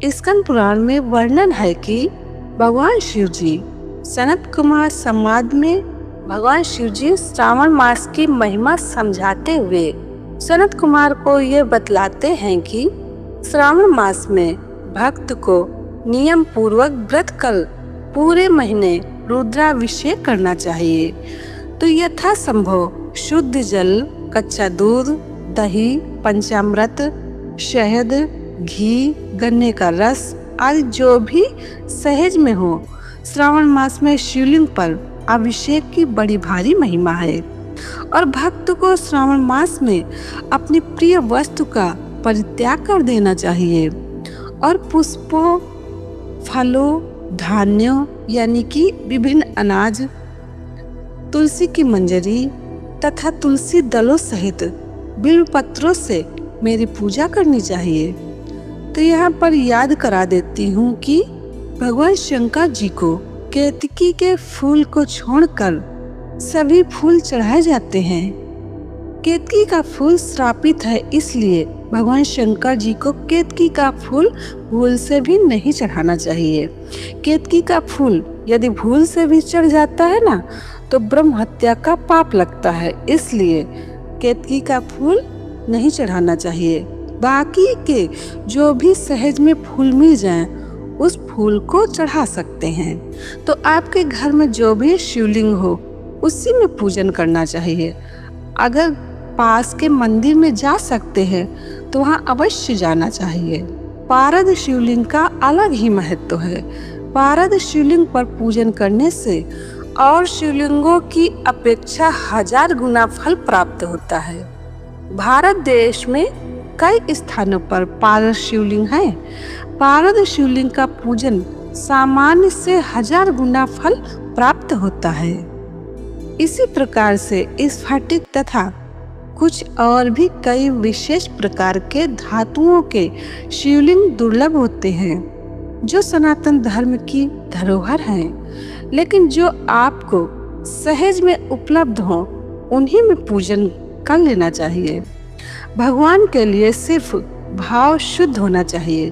स्कंद पुराण में वर्णन है कि भगवान शिव जी सनत कुमार संवाद में भगवान शिव जी श्रावण मास की महिमा समझाते हुए सनत कुमार को ये बतलाते हैं कि श्रावण मास में भक्त को नियम पूर्वक व्रत कर पूरे महीने रुद्राभिषेक करना चाहिए। तो यथासंभव शुद्ध जल, कच्चा दूध, दही, पंचामृत, शहद, घी, गन्ने का रस आदि जो भी सहज में हो, श्रावण मास में शिवलिंग पर अभिषेक की बड़ी भारी महिमा है। और भक्त को श्रावण मास में अपनी प्रिय वस्तु का परित्याग कर देना चाहिए और पुष्पों, फलों, धान्यों यानी कि विभिन्न अनाज, तुलसी की मंजरी तथा तुलसी दलों सहित बिल्व पत्रों से मेरी पूजा करनी चाहिए। तो यहाँ पर याद करा देती हूँ कि भगवान शंकर जी को केतकी के फूल को छोड़कर सभी फूल चढ़ाए जाते हैं। केतकी का फूल श्रापित है, इसलिए भगवान शंकर जी को केतकी का फूल भूल से भी नहीं चढ़ाना चाहिए। केतकी का फूल यदि भूल से भी चढ़ जाता है ना, तो ब्रह्म हत्या का पाप लगता है, इसलिए केतकी का फूल नहीं चढ़ाना चाहिए। बाकी के जो भी सहज में फूल मिल जाएं, उस फूल को चढ़ा सकते हैं। तो आपके घर में जो भी शिवलिंग हो, उसी में पूजन करना चाहिए। अगर पास के मंदिर में जा सकते हैं तो वहाँ अवश्य जाना चाहिए। पारद शिवलिंग का अलग ही महत्व है। पारद शिवलिंग पर पूजन करने से और शिवलिंगों की अपेक्षा 1000 गुना फल प्राप्त होता है। भारत देश में कई स्थानों पर पारद शिवलिंग है। पारद शिवलिंग का पूजन सामान्य से 1000 गुना फल प्राप्त होता है। इसी प्रकार से स्फटिक तथा कुछ और भी कई विशेष प्रकार के धातुओं के शिवलिंग दुर्लभ होते हैं, जो सनातन धर्म की धरोहर हैं। लेकिन जो आपको सहज में उपलब्ध हो, उन्हीं में पूजन कर लेना चाहिए। भगवान के लिए सिर्फ भाव शुद्ध होना चाहिए,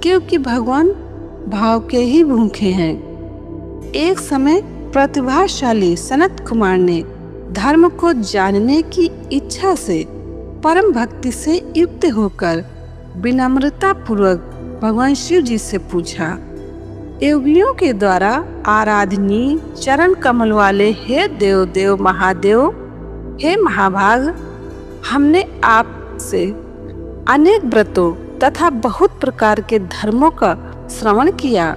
क्योंकि भगवान भाव के ही भूखे हैं। एक समय प्रतिभाशाली सनत कुमार ने धर्म को जानने की इच्छा से परम भक्ति से युक्त होकर विनम्रता पूर्वक भगवान शिव जी से पूछा, योगियों के द्वारा आराधनीय चरण कमल वाले हे देव देव महादेव, हे महाभाग, हमने आपसे अनेक व्रतों तथा बहुत प्रकार के धर्मों का श्रवण किया,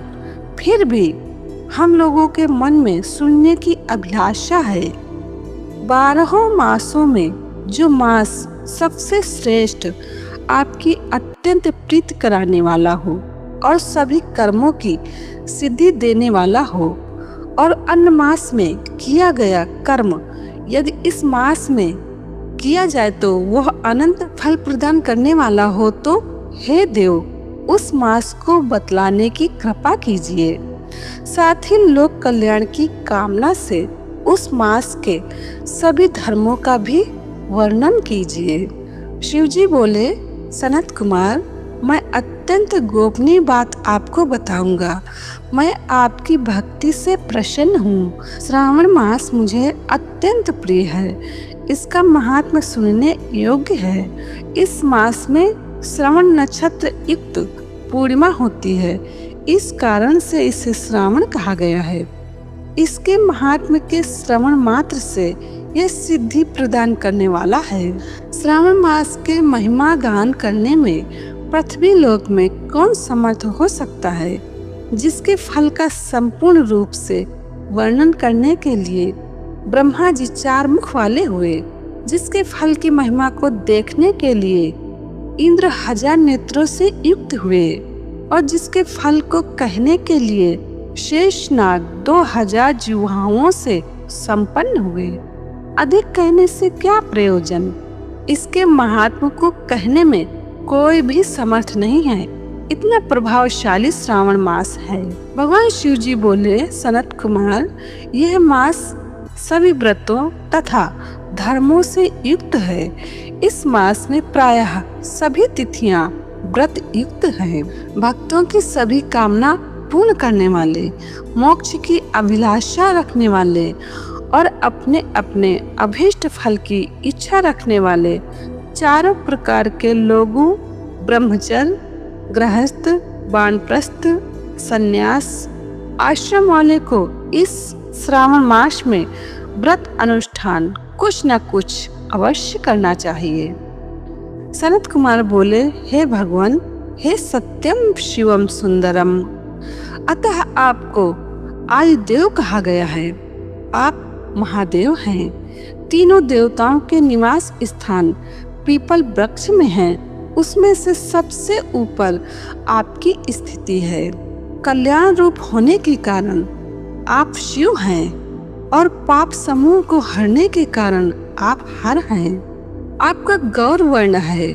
फिर भी हम लोगों के मन में सुनने की अभिलाषा है। 12 मासों में जो मास सबसे श्रेष्ठ, आपकी अत्यंत प्रीति कराने वाला हो और सभी कर्मों की सिद्धि देने वाला हो, और अन्य मास में किया गया कर्म यदि इस मास में किया जाए तो वह अनंत फल प्रदान करने वाला हो, तो हे देव, उस मास को बतलाने की कृपा कीजिए। साथ ही लोक कल्याण की कामना से उस मास के सभी धर्मों का भी वर्णन कीजिए। शिवजी बोले, सनत कुमार, मैं अत्यंत गोपनीय बात आपको बताऊंगा। मैं आपकी भक्ति से प्रसन्न हूँ। श्रावण मास मुझे अत्यंत प्रिय है। इसका महात्म्य सुनने योग्य है। इस मास में श्रवण नक्षत्र युक्त पूर्णिमा होती है, इस कारण से इसे श्रावण कहा गया है। इसके महात्म्य के श्रवण मात्र से यह सिद्धि प्रदान करने वाला है। श्रावण मास के महिमा गान करने में पृथ्वी लोक में कौन समर्थ हो सकता है, जिसके फल का संपूर्ण रूप से वर्णन करने के लिए ब्रह्मा जी 4 मुख वाले हुए, जिसके फल की महिमा को देखने के लिए इंद्र 1000 नेत्रों से युक्त हुए, और जिसके फल को कहने के लिए शेषनाग 2000 जिह्वाओं से संपन्न हुए। अधिक कहने से क्या प्रयोजन? इसके महात्मा को कहने में कोई भी समर्थ नहीं है। इतना प्रभावशाली श्रावण मास है। भगवान शिव जी बोले, सनत कुमार, यह मास सभी व्रतों तथा धर्मों से युक्त है। इस मास में प्रायः सभी तिथियां व्रत युक्त है। भक्तों की सभी कामना पूर्ण करने वाले, मोक्ष की अभिलाषा रखने वाले और अपने अपने अभीष्ट फल की इच्छा रखने वाले चारों प्रकार के लोगों, ब्रह्मचर्य, गृहस्थ, वानप्रस्थ, संन्यास, आश्रम वाले को इस श्रावण मास में व्रत अनुष्ठान कुछ न कुछ अवश्य करना चाहिए। सनत कुमार बोले, हे भगवान, हे सत्यम शिवम सुंदरम, अतः आपको आदिदेव कहा गया है। आप महादेव हैं। तीनों देवताओं के निवास स्थान पीपल वृक्ष में है। उसमें से सबसे ऊपर आपकी स्थिति है। कल्याण रूप होने के कारण आप शिव हैं और पाप समूह को हरने के कारण आप हर हैं। आपका गौर वर्ण है।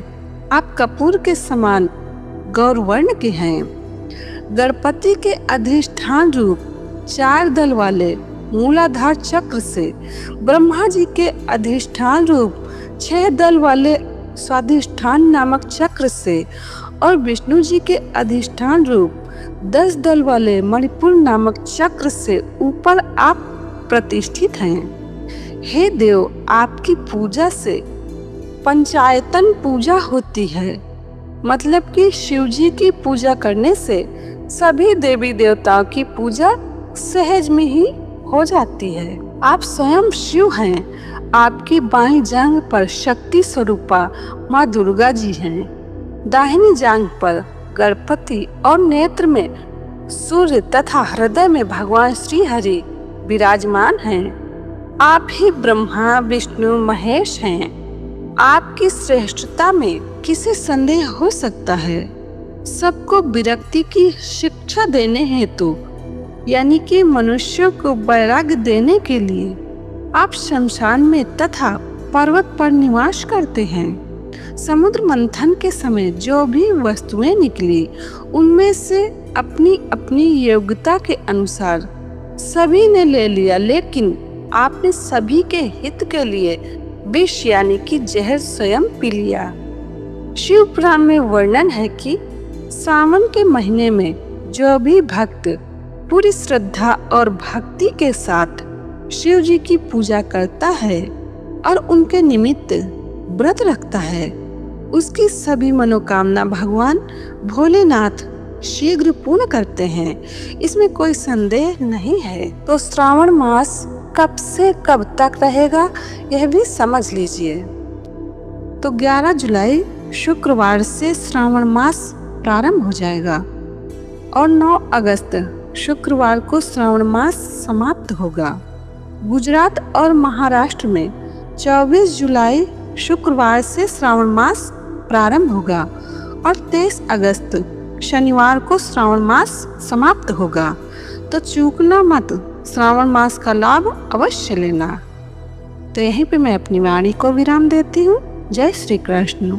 आप कपूर के समान गौर वर्ण के हैं। गणपति के अधिष्ठान रूप 4 दल वाले मूलाधार चक्र से, ब्रह्मा जी के अधिष्ठान रूप 6 दल वाले स्वाधिष्ठान नामक चक्र से और विष्णु जी के अधिष्ठान रूप 10 दल वाले मणिपुर नामक चक्र से ऊपर आप प्रतिष्ठित हैं। हे देव, आपकी पूजा से पंचायतन पूजा होती है। मतलब कि शिव जी की पूजा करने से सभी देवी देवताओं की पूजा सहज में ही हो जाती है। आप स्वयं शिव हैं। आपकी बाईं जांघ पर शक्ति स्वरूपा माँ दुर्गा जी हैं। दाहिनी जांघ पर गणपति और नेत्र में सूर्य तथा हृदय में भगवान श्री हरि विराजमान हैं। आप ही ब्रह्मा विष्णु महेश हैं। आपकी श्रेष्ठता में किसे संदेह हो सकता है? सबको विरक्ति की शिक्षा देने हेतु, यानी कि मनुष्यों को वैराग्य देने के लिए आप शमशान में तथा पर्वत पर निवास करते हैं। समुद्र मंथन के समय जो भी वस्तुएं निकली, उनमें से अपनी अपनी योग्यता के अनुसार सभी ने ले लिया, लेकिन आपने सभी के हित के लिए विष यानी कि जहर स्वयं पी लिया। शिव पुराण में वर्णन है कि सावन के महीने में जो भी भक्त पूरी श्रद्धा और भक्ति के साथ शिव जी की पूजा करता है और उनके निमित्त व्रत रखता है, उसकी सभी मनोकामना भगवान भोलेनाथ शीघ्र पूर्ण करते हैं। इसमें कोई संदेह नहीं है। तो श्रावण मास कब से कब तक रहेगा, यह भी समझ लीजिए। तो 11 जुलाई शुक्रवार से श्रावण मास प्रारंभ हो जाएगा और 9 अगस्त शुक्रवार को श्रावण मास समाप्त होगा। गुजरात और महाराष्ट्र में 24 जुलाई शुक्रवार से श्रावण मास प्रारंभ होगा और 23 अगस्त शनिवार को श्रावण मास समाप्त होगा। तो चूकना मत, श्रावण मास का लाभ अवश्य लेना। तो यहीं पे मैं अपनी वाणी को विराम देती हूँ। जय श्री कृष्ण।